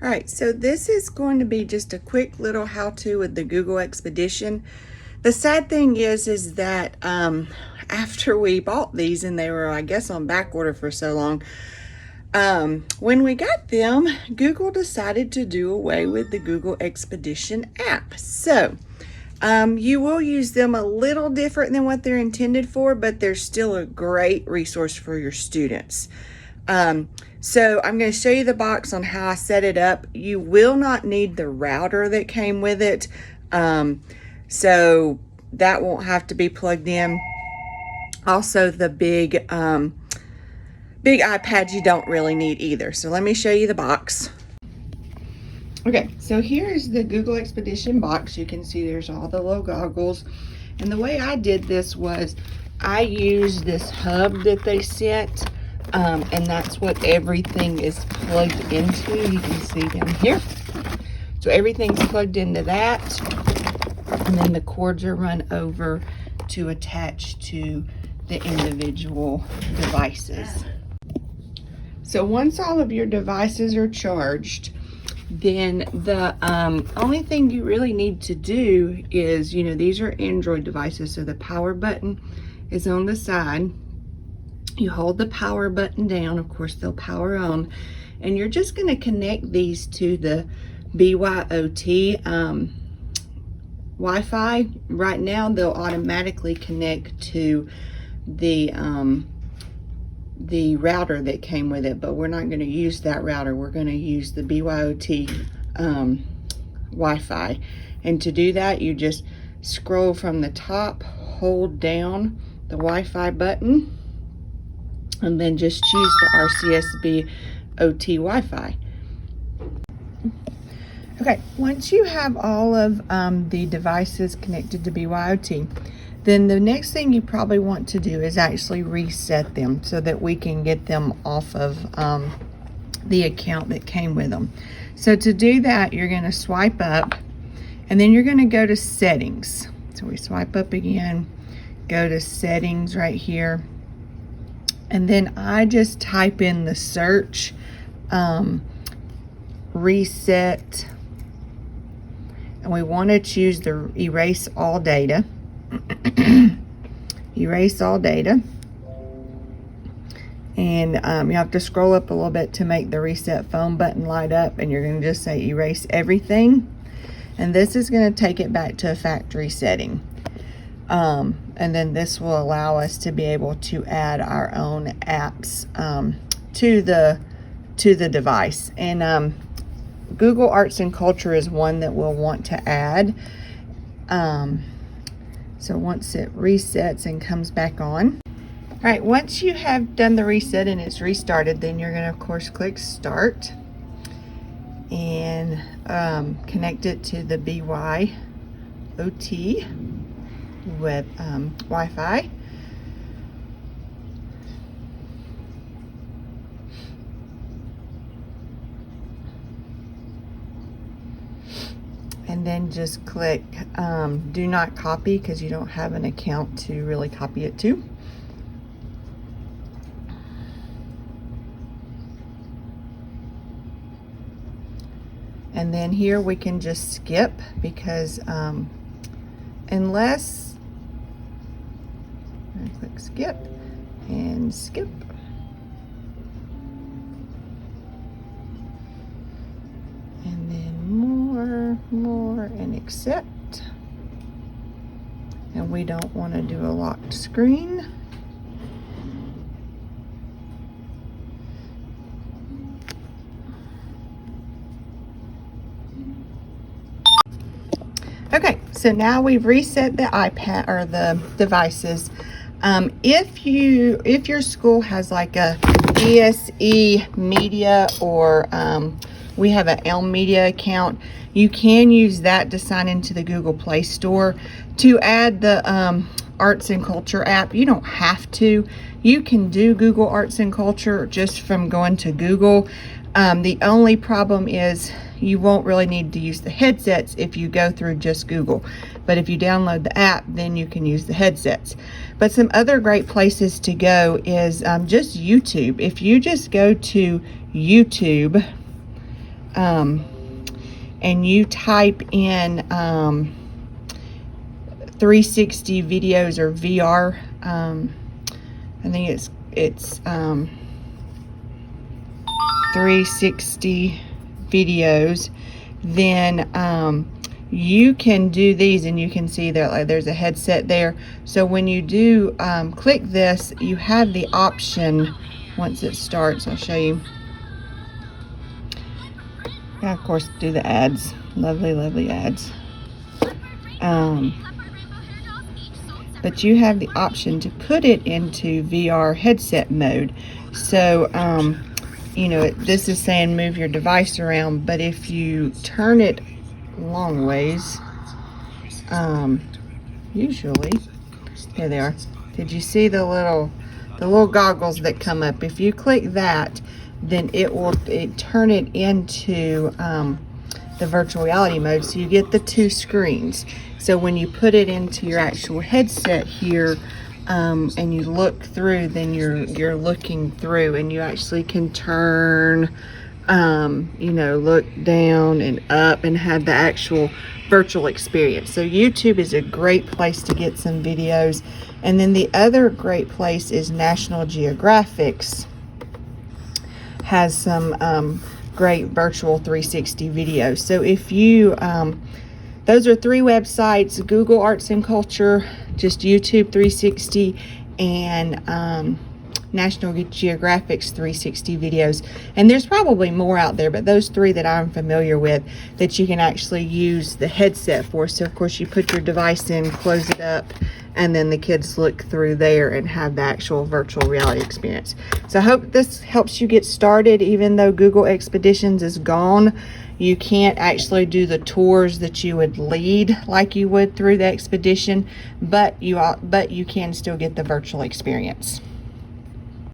All right, so this is going to be just a quick little how-to with the Google Expedition. The sad thing is that after we bought these and they were, I guess, on back order for so long, when we got them, Google decided to do away with the Google Expedition app. So you will use them a little different than what they're intended for, but they're still a great resource for your students. So I'm going to show you the box on how I set it up. You will not need the router that came with it. So that won't have to be plugged in. Also, the big iPad you don't really need either. So let me show you the box. Okay, so here's the Google Expedition box. You can see there's all the little goggles. And the way I did this was I used this hub that they sent. And that's what everything is plugged into. You can see down here. So everything's plugged into that. And then the cords are run over to attach to the individual devices. So once all of your devices are charged, then the only thing you really need to do is, these are Android devices, so the power button is on the side. You hold the power button down, of course they'll power on, and you're just going to connect these to the BYOT Wi-Fi. Right now they'll automatically connect to the router that came with it, but we're not going to use that router. We're going to use the BYOT Wi-Fi, and to do that you just scroll from the top, hold down the Wi-Fi button, and then just choose the RCSB OT Wi-Fi. Okay, once you have all of the devices connected to BYOT, then the next thing you probably want to do is actually reset them so that we can get them off of the account that came with them. So to do that, you're going to swipe up, and then you're going to go to settings. So we swipe up again, go to settings right here. And then I just type in the search reset, and we want to choose the erase all data. Erase all data, and you have to scroll up a little bit to make the reset phone button light up, and you're going to just say erase everything, and this is going to take it back to a factory setting. And then this will allow us to be able to add our own apps to the device. And Google Arts and Culture is one that we'll want to add. So once it resets and comes back on. All right, once you have done the reset and it's restarted, then you're going to, of course, click Start and connect it to the BYOT with Wi-Fi. And then just click do not copy, because you don't have an account to really copy it to. And then here we can just skip, because unless and click skip and skip. And then more and accept. And we don't want to do a locked screen. Okay, so now we've reset the iPad or the devices. If your school has like a ESE Media or we have an Elm Media account, you can use that to sign into the Google Play Store to add the Arts and Culture app. You don't have to. You can do Google Arts and Culture just from going to Google. The only problem is you won't really need to use the headsets if you go through just Google. But if you download the app, then you can use the headsets. But some other great places to go is just YouTube. If you just go to YouTube, and you type in 360 videos or VR, I think it's 360 videos, then you can do these, and you can see that like there's a headset there. So when you do click this, you have the option, once it starts, I'll show you. Yeah, of course, do the ads. Lovely ads. But you have the option to put it into VR headset mode. So you know, this is saying move your device around, but if you turn it long ways, usually, here they are. Did you see the little goggles that come up? If you click that, then it turn it into the virtual reality mode, so you get the two screens. So when you put it into your actual headset here, and you look through, then you're looking through, and you actually can turn, you know, look down and up and have the actual virtual experience. So YouTube is a great place to get some videos. And then the other great place is National Geographic's has some great virtual 360 videos. So if you those are 3 websites: Google Arts and Culture, just YouTube 360, and National Geographic's 360 videos. And there's probably more out there, but those 3 that I'm familiar with that you can actually use the headset for. So of course you put your device in, close it up, and then the kids look through there and have the actual virtual reality experience. So I hope this helps you get started. Even though Google Expeditions is gone, you can't actually do the tours that you would lead like you would through the Expedition, but you can still get the virtual experience.